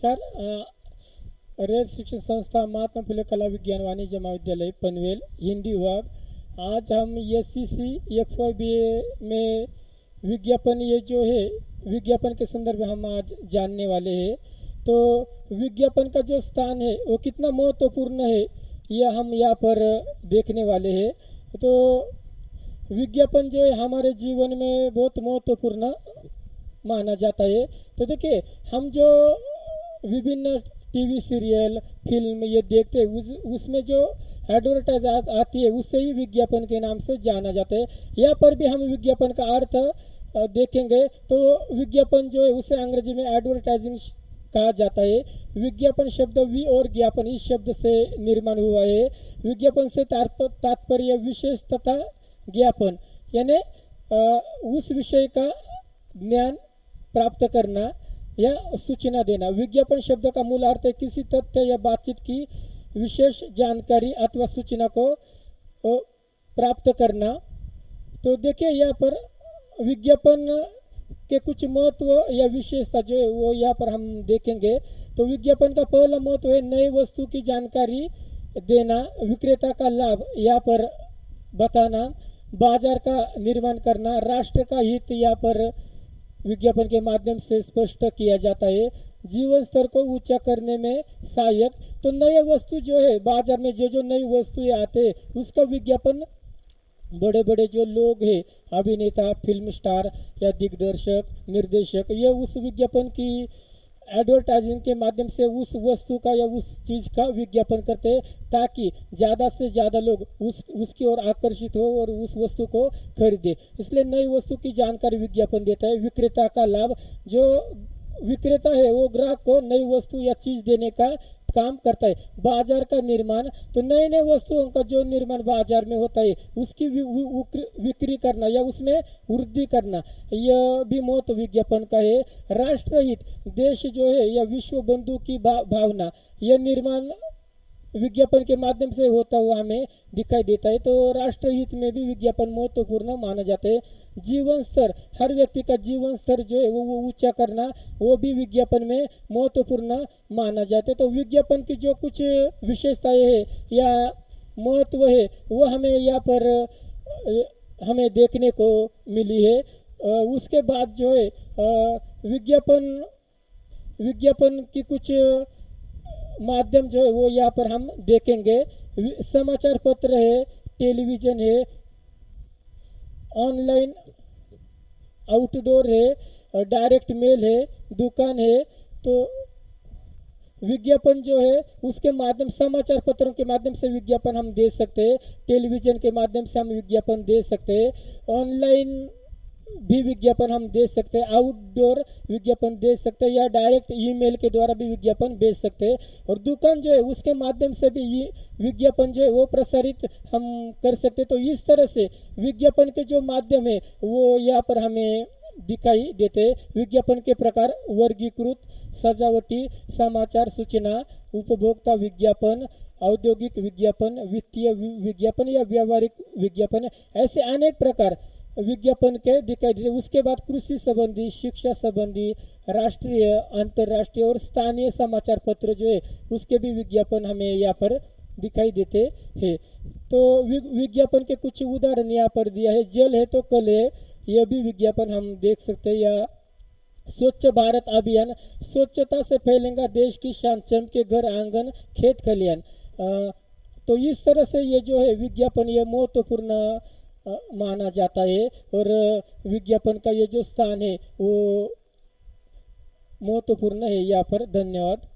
नमस्कार। रेड शिक्षण संस्था महात्मा फुले कला विज्ञान वाणिज्य महाविद्यालय पनवेल हिंदी विभाग। आज हम SCC FYBA में विज्ञापन ये जो है विज्ञापन के संदर्भ में हम आज जानने वाले हैं। तो विज्ञापन का जो स्थान है वो कितना महत्वपूर्ण है यह हम यहाँ पर देखने वाले हैं। तो विज्ञापन जो है हमारे जीवन में बहुत महत्वपूर्ण माना जाता है। तो देखिए, हम जो विभिन्न टीवी सीरियल फिल्म ये देखते हैं उसमें जो एडवर्टाइज आती है उससे ही विज्ञापन के नाम से जाना जाता है। यहाँ पर भी हम विज्ञापन का अर्थ देखेंगे। तो विज्ञापन जो है उसे अंग्रेजी में एडवर्टाइजिंग कहा जाता है। विज्ञापन शब्द वि और ज्ञापन इस शब्द से निर्माण हुआ है। विज्ञापन से तात्पर्य विशेष तथा ज्ञापन यानी उस विषय का ज्ञान प्राप्त करना या सूचना देना। विज्ञापन शब्द का मूल अर्थ है किसी तथ्य या बातचीत की विशेष जानकारी अथवा सूचना को प्राप्त करना। तो देखिए, यहाँ पर विज्ञापन के कुछ महत्व या विशेषता जो है वो यहाँ पर हम देखेंगे। तो विज्ञापन का पहला महत्व है नई वस्तु की जानकारी देना, विक्रेता का लाभ यहाँ पर बताना, बाजार का निर्माण करना, राष्ट्र का हित यहाँ पर विज्ञापन के माध्यम से स्पष्ट किया जाता है, जीवन स्तर को ऊंचा करने में सहायक। तो नई वस्तु जो है बाजार में जो नई वस्तुएं आते हैं उसका विज्ञापन बड़े बड़े जो लोग हैं अभिनेता, फिल्म स्टार या दिग्दर्शक, निर्देशक, ये उस विज्ञापन की एडवर्टाइजिंग के माध्यम से उस वस्तु का या उस चीज का विज्ञापन करते हैं ताकि ज़्यादा से ज़्यादा लोग उसकी ओर आकर्षित हो और उस वस्तु को खरीदे। इसलिए नई वस्तु की जानकारी विज्ञापन देता है। विक्रेता का लाभ, जो विक्रेता है वो ग्राहक को नई वस्तु या चीज देने का काम करता है। बाजार का निर्माण, तो नए नए वस्तुओं का जो निर्माण बाजार में होता है उसकी बिक्री करना या उसमें वृद्धि करना, यह भी महत्व विज्ञापन का है। राष्ट्रहित, देश जो है या विश्व बंधु की भावना, यह निर्माण विज्ञापन के माध्यम से होता हुआ हमें दिखाई देता है। तो राष्ट्रहित में भी विज्ञापन महत्वपूर्ण माना जाता है। जीवन स्तर, हर व्यक्ति का जीवन स्तर जो है वो ऊंचा करना, वो भी विज्ञापन में महत्वपूर्ण माना जाता है। तो विज्ञापन की जो कुछ विशेषताएं है या महत्व है वो हमें यहाँ पर हमें देखने को मिली है। उसके बाद जो है विज्ञापन की कुछ माध्यम जो है वो यहाँ पर हम देखेंगे। समाचार पत्र है, टेलीविजन है, ऑनलाइन आउटडोर है, डायरेक्ट मेल है, दुकान है। तो विज्ञापन जो है उसके माध्यम, समाचार पत्रों के माध्यम से विज्ञापन हम दे सकते हैं, टेलीविजन के माध्यम से हम विज्ञापन दे सकते हैं, ऑनलाइन भी विज्ञापन हम दे सकते हैं, आउटडोर विज्ञापन दे सकते हैं या डायरेक्ट ईमेल के द्वारा भी विज्ञापन भेज सकते हैं। और दुकान जो है उसके माध्यम से भी ये विज्ञापन जो है वो प्रसारित हम कर सकते हैं। तो इस तरह से विज्ञापन के जो माध्यम है वो यहाँ पर हमें दिखाई देते हैं। विज्ञापन के प्रकार वर्गीकृत, सजावटी, समाचार सूचना, उपभोक्ता विज्ञापन, औद्योगिक विज्ञापन, वित्तीय विज्ञापन या व्यावहारिक विज्ञापन, ऐसे अनेक प्रकार विज्ञापन के दिखाई देते। उसके बाद कृषि संबंधी, शिक्षा संबंधी, राष्ट्रीय, अंतर्राष्ट्रीय और स्थानीय समाचार पत्र जो है उसके भी विज्ञापन हमें यहाँ पर दिखाई देते हैं। तो विज्ञापन के कुछ उदाहरण यहाँ पर दिया है। जल है तो कल है, यह भी विज्ञापन हम देख सकते हैं। या स्वच्छ भारत अभियान, स्वच्छता से फैलेगा देश की शान, चमके घर आंगन खेत खलियान। तो इस तरह से ये जो है विज्ञापन ये महत्वपूर्ण माना जाता है और विज्ञापन का ये जो स्थान है वो महत्वपूर्ण है यहाँ पर। धन्यवाद।